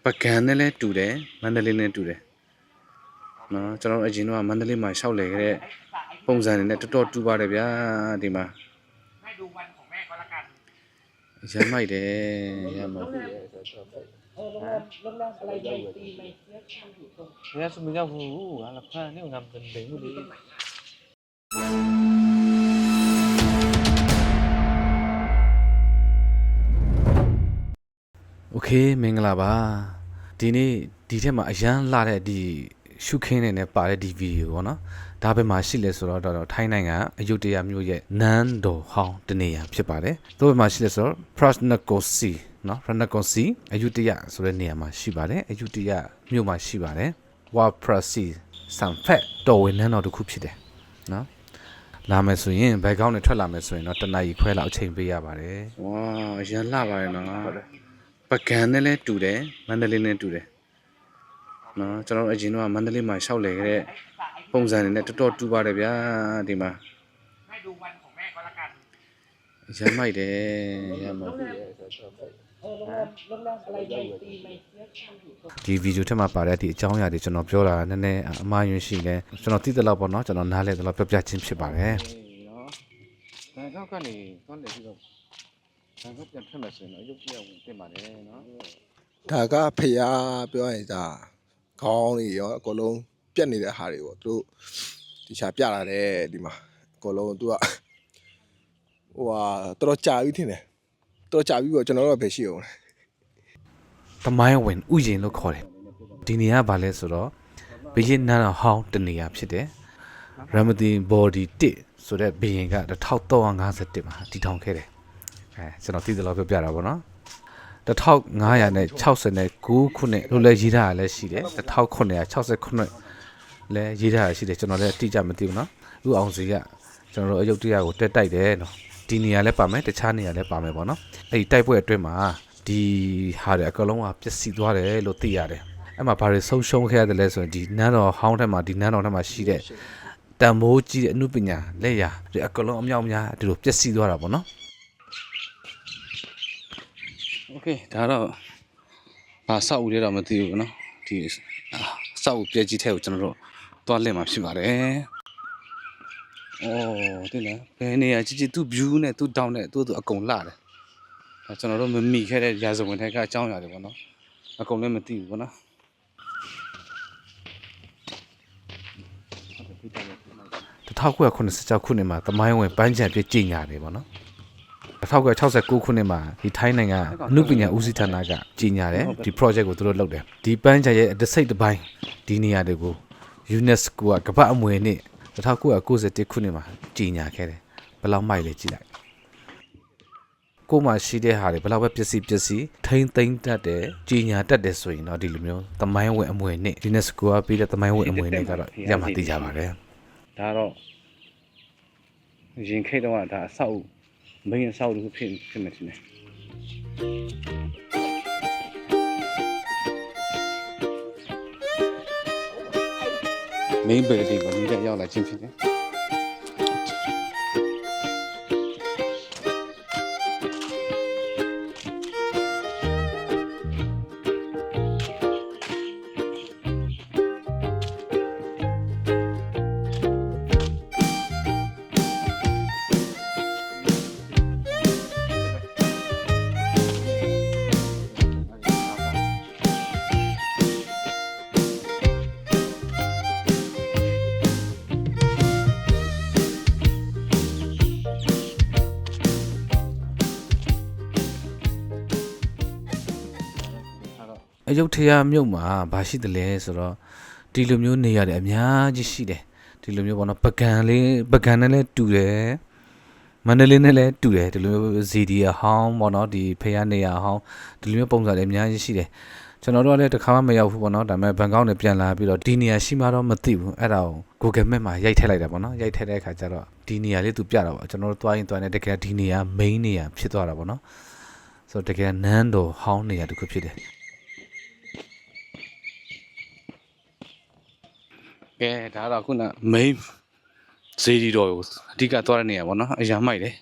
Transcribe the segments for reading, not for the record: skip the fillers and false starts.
ပကံနဲ့လည်းတူတယ်မန္တလေးနဲ့တူတယ်နော်ကျွန်တော်အရင်တော့မန္တလေးမှာရှောက်လေခဲ့တဲ့ပုံစံတွေနဲ့တော်တော်တူပါတယ်ဗျာဒီမှာให้ดูวันของแม่ก็แล้วกันရမ်းမိုက်တယ်ရမ်းမိုက်တယ်โรงแรมอะไรในตีในเนี้ยอยู่ตรงเนี่ยสมมุติว่าหูอะไรพลาดเนี่ยงามเป็นเบงดิโอเคမင်္ဂလာပါဒီနေ့ဒီထက်မှာအရန်လာတဲ့ဒီရှုခင်းနေနဲ့ပါတဲ့ဒီဗီဒီယိုပေါ့နော်ဒါပဲမှာရှိလဲဆိုတော့ထိုင်းနိုင်ငံအယုဒ္ဓယမြို့ရဲ့နန်းတော်ဟောင်းတနေရာဖြစ်ပါတယ်သူ့ဘက်မှာရှိလဲဆိုတော့ Prasnakosi နော် Prasnakosi အယုဒ္ဓယဆိုတဲ့နေရာမှာရှိပါတယ်အယုဒ္ဓယမြို့မှာရှိပါတယ် Waprasi စံဖက်တော်ဝင်နန်းတော်တစ်ခုဖြစ်တယ်နော်လာမယ်ဆိုရင်ဘယ်ကောင်းနဲ့ထွက်လာမယ်ဆိုရင်တော့တနအီခွဲလောက်အချိန်ပေးရပါတယ်ဝါအရန်လှပါတယ်နော်ပကံနဲ့လည်းတူတယ်မန္တလေးနဲ့တူတယ်နော်ကျွန်တော်အရင်တော့မန္တလေးမှာရှောက်လေခဲ့တဲ့ပုံစံတွေနဲ့တော်တော်တူပါတယ်ဗျာဒီမှာให้ดูวันของแม่ก็แล้วกันရမ်းမိုက်တယ်ရမ်းမိုက်တယ်โรงแรมอะไรในตีในเนี้ยอยู่ตรงဒီဗီဒီယိုထဲမှာပါတဲ့ဒီအကြောင်းအရာတွေကျွန်တော်ပြောတာနည်းနည်းအမှားယွင်းရှိတယ်ကျွန်တော်သိတဲ့လောက်ပေါ့နော်ကျွန်တော်နားလဲတဲ့လောက်ပြောပြချင်းဖြစ်ပါတယ်နော်ဒါကတော့ကနေသွားလေပြီးတော့ဒါကပြန်ထွက်မယ်ဆိုရင်တော့ရုပ်ပြောင်းတင်ပါတယ်နော်ဒါကဖျားပြောရင်ဒါခေါင်းတွေရောအကုန်လုံးပြက်နေတဲ့ဟာတွေပေါ့သူတို့ဒီချာပြလာတယ်ဒီမှာအကုန်လုံးသူကဟိုဟာတော်တော်ကြာပြီထင်တယ်တော်ကြာပြီပေါ့ကျွန်တော်တို့ကဘယ်ရှိအောင်တမိုင်းဝင်ဥယျာဉ်လို့ခေါ်တယ်ဒီနေရာဘာလဲဆိုတော့ဘရင်နန်းတော်ဟောင်းတနေရာဖြစ်တယ်ရမဒီဘော်ဒီ1ဆိုတဲ့ဘရင်က1351မှာတည်ထောင်ခဲ့တယ်ကျွန်တော်သိတယ်လို့ပြောပြတာပေါ့နော်1569ခုနှစ်လို့လည်းရေးထားတာလည်းရှိတယ်1969လည်းရေးထားတာရှိတယ်ကျွန်တော်လည်းအတိအကျမသိဘူးနော်ဥအောင်စီကကျွန်တော်တို့အယုဒ္ဓယကိုတက်တိုက်တယ်နော်ဒီနေရာလည်းပါမယ်တခြားနေရာလည်းပါမယ်ပေါ့နော်အဲ့ဒီတိုက်ပွဲအတွင်းမှာဒီဟာတွေအကလုံးကပျက်စီးသွားတယ်လို့သိရတယ်အဲ့မှာဘာတွေဆုံးရှုံးခဲ့ရတယ်လဲဆိုရင်ဒီနန်းတော်ဟောင်းထက်မှာဒီနန်းတော်ထက်မှာရှိတဲ့တန်မိုးကြီးတဲ့အမှုပညာလက်ရာဒီအကလုံးအမြောက်အများဒီလိုပျက်စီးသွားတာပေါ့နော်โอเคဒါတော့ဘာစောက်ဦးလဲတော့မသိဘူးเนาะဒီစောက်ဦးပြည့်ကြီးထဲကိုကျွန်တော်တို့သွားလက်မှာဖြစ်ပါတယ်ဩတင်လားဘယ်နေရာကြီးကြီးသူ့ view နဲ့သူ့ down နဲ့သူ့အကုန်လှတယ်ဒါကျွန်တော်တို့မမိခဲ့တဲ့ရာဇဝင်ထဲကအကြောင်းအရာတွေပေါ့နော်အကုန်လည်းမသိဘူးပေါ့နော်1986ခုနှစ်မှာသမိုင်းဝင်ပန်းချံပြည့်ကြီးညာတယ်ပေါ့နော်1969ခုနှစ်မှာဒီထိုင်းနိုင်ငံအနုပညာဦးစီးဌာနကကြီးညာတယ်ဒီ project ကိုသူတို့လုပ်တယ်ဒီပန်းချံရဲ့တစ်စိတ်တစ်ပိုင်းဒီနေရာတွေကို UNESCO ကကမ္ဘာအမွေနှစ်1991ခုနှစ်မှာကြီးညာခဲ့တယ်ဘယ်လောက်မိုက်လဲကြည့်လိုက်ကိုမှရှိတဲ့ဟာတွေဘယ်လောက်ပဲပစ္စည်းထိမ့်သိမ့်တတ်တယ်ကြီးညာတတ်တယ်ဆိုရင်တော့ဒီလိုမျိုးသမိုင်းဝင်အမွေနှစ် UNESCO ကပေးတဲ့သမိုင်းဝင်အမွေနှစ်ကတော့ရမှသိကြပါတယ်ဒါတော့ရင်ခိတ်တော့ဒါအဆောက်မင်းအဆောက်အဦဖြစ်မယ်ထင်တယ်မင်းဘယ်ဒီကိုဒီတက်ရောက်လာချင်းဖြစ်တယ်အယုဒ္ဓယမြို့မှာဘာရှိတယ်လဲဆိုတော့ဒီလိုမျိုးနေရတယ်အများကြီးရှိတယ်ဒီလိုမျိုးပေါ့နော်ပကံနဲ့လည်းတူတယ်မန္တလေးနဲ့လည်းတူတယ်ဒီလိုမျိုးဇီဒီယာဟောင်းပေါ့နော်ဒီဖယားနေရာဟောင်းဒီလိုမျိုးပုံစံတွေအများကြီးရှိတယ်ကျွန်တော်တို့ကလည်းတစ်ခါမှမရောက်ဘူးပေါ့နော်ဒါပေမဲ့ဘန်ကောက်နဲ့ပြန်လာပြီးတော့ဒီနေရာရှိမှတော့မသိဘူးအဲ့ဒါကို Google Map မှာရိုက်ထည့်လိုက်တာပေါ့နော်ရိုက်ထည့်တဲ့အခါကျတော့ဒီနေရာလေးသူပြတာပေါ့ကျွန်တော်တို့သွားရင်တကယ်ဒီနေရာ main နေရာဖြစ်သွားတာပေါ့နော်ဆိုတော့တကယ်နန်းတော်ဟောင်းနေရာတစ်ခုဖြစ်တယ်ကဲဒါတော့ခုန main ဇေဒီတော်ကိုအဓိကသွားတဲ့နေရာပေါ့နော်အရာမိုက်တယ်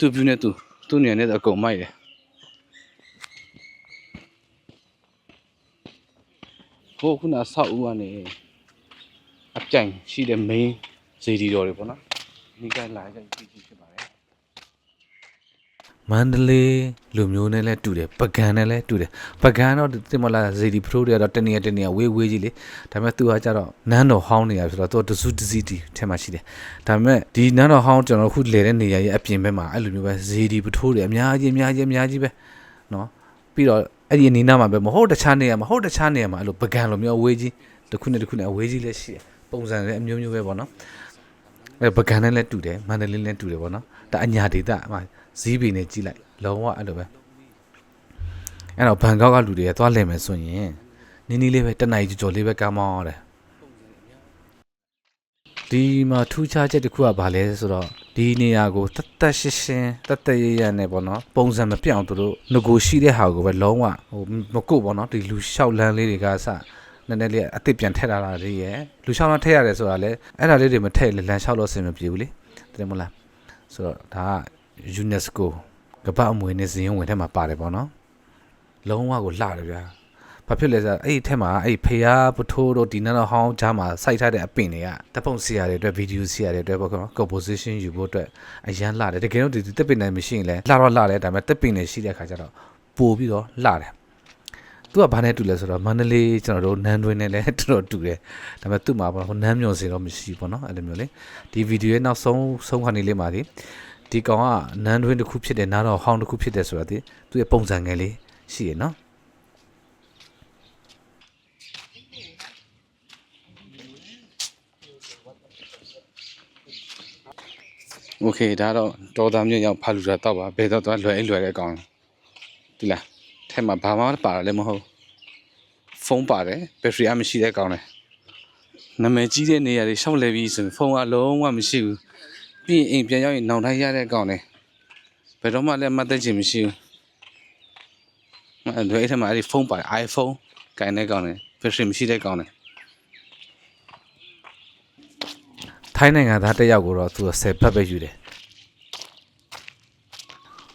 သူ့ view နဲ့သူ့နေရာနဲ့အကုန်မိုက်တယ် ဟိုခုနဆောက်ဦးကနေအပြိုင်ရှိတဲ့ main ဇေဒီတော်တွေပေါ့နော်ဒီကလာကြကြည့်ဖြစ်ပါတယ်မန္တလေးလူမျိုးနဲ့လည်းတူတယ်ပကံနဲ့လည်းတူတယ်ပကံတော့တင်မလားဇေဒီဖရိုးတွေကတော့တနေရဝေးကြီးလေဒါပေမဲ့သူကကြတော့နန်းတော်ဟောင်းနေရဆိုတော့သူတစုတစည်းတီထဲမှာရှိတယ်ဒါပေမဲ့ဒီနန်းတော်ဟောင်းကျွန်တော်ခုလေတဲ့နေရာရဲ့အပြင်ဘက်မှာအဲ့လိုမျိုးပဲဇေဒီပထိုးတွေအများကြီးပဲနော်ပြီးတော့အဲ့ဒီအနီးနားမှာပဲမဟုတ်တခြားနေရာမှာအဲ့လိုပကံလိုမျိုးအဝေးကြီးတစ်ခုနဲ့အဝေးကြီးလည်းရှိတယ်ပုံစံလည်းအမျိုးမျိုးပဲပေါ့နော်အဲ့ပကံနဲ့လည်းတူတယ်မန္တလေးလည်းတူတယ်ပေါ့နော်ဒါအညာဒေသမှာဇီးပီနဲ့ကြီးလိုက်လုံးဝအဲ့လိုပဲအဲ့တော့ဘန်ကောက်ကလူတွေကသွားလည်မယ်ဆိုရင်နင်းလေးပဲတနိုင်ကြော်လေးပဲကားမောင်းရတယ်ဒီမှာထူးခြားချက်တစ်ခုကဘာလဲဆိုတော့ဒီနေရာကိုတတ်ရှင်းတတ်ရနဲ့ပေါ့နော်ပုံစံမပြောင်းသူတို့ငကိုရှိတဲ့ဟာကိုပဲလုံးဝဟိုမကုတ်ပေါ့နော်ဒီလူလျှောက်လန်းလေးတွေကစနည်းနည်းလေးအစ်စ်ပြန်ထည့်လာတာတွေရယ်လူလျှောက်လန်းထည့်ရတယ်ဆိုတာလေအဲ့ဒါလေးတွေမထည့်လမ်းလျှောက်လို့အဆင်မပြေဘူးလေတယ်မလားဆိုတော့ဒါကUNESCO ကမ္ဘာအမွေအနှစ်ဇာတ်ဝင်ထဲမှာပါတယ်ပေါ့နော်လုံးဝကိုလှတယ်ဗျာဘာဖြစ်လဲဆိုတော့အဲ့ဒီထဲမှာအဲ့ဖျားပထိုးတို့ဒီနန်းတော်ဟောင်းကြားမှာစိုက်ထားတဲ့အပင်တွေကတပ်ပုံဆရာတွေအတွက်ဗီဒီယိုဆရာတွေအတွက်ပေါ့နော် composition ယူဖို့အတွက်အရန်လှတယ်တကယ်တော့ဒီတပ်ပင်တွေမရှိရင်လည်းလှတော့လှတယ်ဒါပေမဲ့တပ်ပင်တွေရှိတဲ့အခါကျတော့ပို့ပြီးတော့လှတယ်သူကဘာနဲ့တူလဲဆိုတော့မန္တလေးကျွန်တော်တို့နန်းတွင်းနဲ့လည်းတော်တော်တူတယ်ဒါပေမဲ့သူ့မှာပေါ့နန်းမြုံစင်တော့မရှိပေါ့နော်အဲ့လိုမျိုးလေဒီဗီဒီယိုရဲ့နောက်ဆုံးခါနေလေးမှာဒီကောင်ကနန်းတွင်းတစ်ခုဖြစ်တယ်နားတော့ဟောင်းတစ်ခုဖြစ်တယ်ဆိုတာသူ့ရဲ့ပုံစံငယ်လေးရှိရနော်โอเคဒါတော့တော်သားမြို့ရောက်ဖာလူတာတော့ပါဘယ်တော့သွားလွယ်တဲ့ကောင်ဒီလားထဲမှာဘာမှပါလဲမဟုတ်ဖုန်းပါတယ်ဘက်ထရီအမရှိတဲ့ကောင်လေနာမည်ကြီးတဲ့နေရာတွေရှောက်လဲပြီးဆိုဖုန်းအလုံးဝမရှိဘူးပြီးအိမ်ပြန်ရောက်ရင်နောင်တိုင်းရတဲ့ကောင်လေဘယ်တော့မှလည်းမသက်ချင်မရှိဘူးအဲ့ဒီထဲမှာအဲ့ဒီဖုန်းပါတယ် iPhone ကိုင်တဲ့ကောင်လေဘက်ထရီမရှိတဲ့ကောင်လေထိုင်းနိုင်ငံသားတစ်ယောက်ကိုတော့သူ10ဖက်ပဲယူတယ်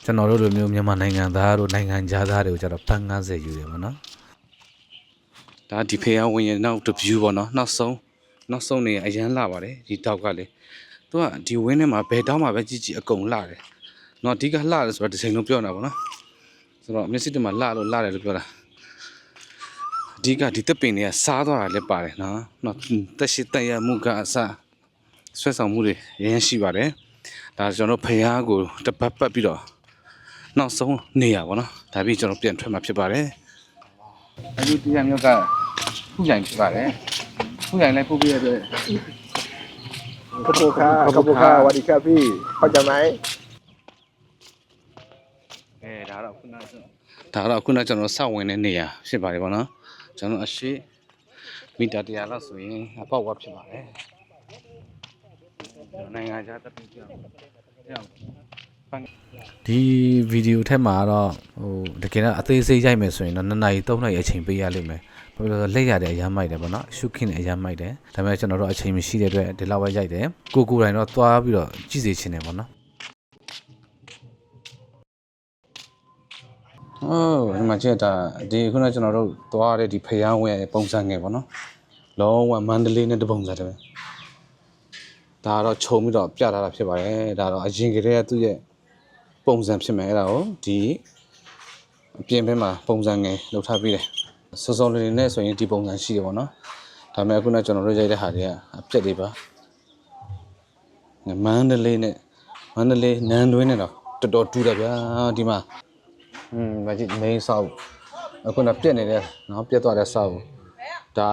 ကျွန်တော်တို့လိုမျိုးမြန်မာနိုင်ငံသားတို့နိုင်ငံခြားသားတွေကိုကျတော့ဖက်50ယူတယ်ပေါ့နော်ဒါဒီဖေးအောင်ဝင်ရနောက်တစ် view ပေါ့နော်နောက်ဆုံးနေအရန်လာပါတယ်ဒီတောက်ကလေသူကဒီဝင်းထဲမှာဘယ်တောက်မှပဲကြည့်အကုန်လာတယ်နော်အဓိကလှတယ်ဆိုတော့ဒီချိန်လုံးပြောနေတာပေါ့နော်ဆိုတော့မျက်စိတမှာလှတယ်လို့ပြောတာအဓိကဒီတက်ပင်တွေကစားသွားတာလည်းပါတယ်နော်တက်ရှိတက်ရမှုကအစဆွဲဆောင်မှုတွေရင်းရှိပါတယ်ဒါကျွန်တော်ဖျားကိုတပတ်ပတ်ပြီးတော့နောက်ဆုံးနေရပါတော့ဒါပြီးကျွန်တော်ပြန်ထွက်မှာဖြစ်ပါတယ်အခုဒီမျိုးကဖူးရိုင်ဖြစ်ပါတယ်ဖူးရိုင်လည်းပို့ပြရတဲ့ขอบคุณค่ะสวัสดีครับพี่เข้าใจไหมဒါတော့ခုနကျွန်တော်စောင့်ဝင်တဲ့နေရာဖြစ်ပါတယ်ပေါ့နော်ကျွန်တော်အရှိမီတာ100လောက်ဆိုရင်အပေါက်ဝတ်ဖြစ်ပါတယ်နိုင်ငံခြားတပ်ပြီးပြောင်းဒီဗီဒီယိုထဲမှာတော့ဟိုတကယ်တော့အသေးစိတ်ရိုက်မယ်ဆိုရင်တော့2 နာရီ3 နာရီအချိန်ပေးရလိမ့်မယ်ဘာလို့လဲလက်ရတဲ့အရမ်းမိုက်တယ်ပေါ့နော်ရှုခင်းတဲ့အရမ်းမိုက်တယ်ဒါပေမဲ့ကျွန်တော်တို့အချိန်မရှိတဲ့အတွက်ဒီလောက်ပဲရိုက်တယ်ကိုတိုင်တော့သွားပြီးတော့ကြည့်စေချင်တယ်ပေါ့နော်ဒီမှာကျတာဒီခုနကျွန်တော်တို့သွားတဲ့ဒီဖျားဝဲပုံစံငယ်ပေါ့နော်လုံးဝမန္တလေးနဲ့တပုံစံတည်းဒါတော့ခြုံပြီးတော့ပြထားတာဖြစ်ပါတယ်ဒါတော့အရင်ကတည်းကသူ့ရဲ့ပုံစံဖြစ်မယ်အဲ့ဒါကိုဒီအပြင်ဘက်မှာပုံစံငယ်လောက်ထားပြီးတယ်စုံလေးနဲ့ဆိုရင်ဒီပုံစံရှိတယ်ပေါ့နော်ဒါပေမဲ့အခုနကျွန်တော်တို့ရိုက်တဲ့ဟာတွေကအပြက်တွေပါမန္တလေးနန်းတွင်းနဲ့တော့တော်တော်တူတယ်ဗျာဒီမှာမကြည့် main ဆောက်အခုနပြက်နေတယ်နော်ပြက်သွားတဲ့ဆောက်ဒါ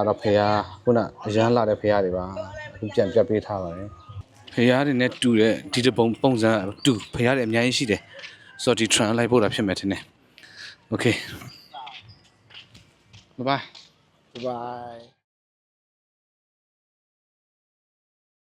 တော့ဖျားခုနအရန်လာတဲ့ဖျားတွေပါအခုပြန်ပြတ်ပေးထားပါတယ်ဖျားတွေနဲ့တူတဲ့ဒီတပုံစံတူဖျားတွေအများကြီးရှိတယ်ဆိုတော့ဒီ trend လိုက်ပို့တာဖြစ်မယ်ထင်တယ် okay bye bye bye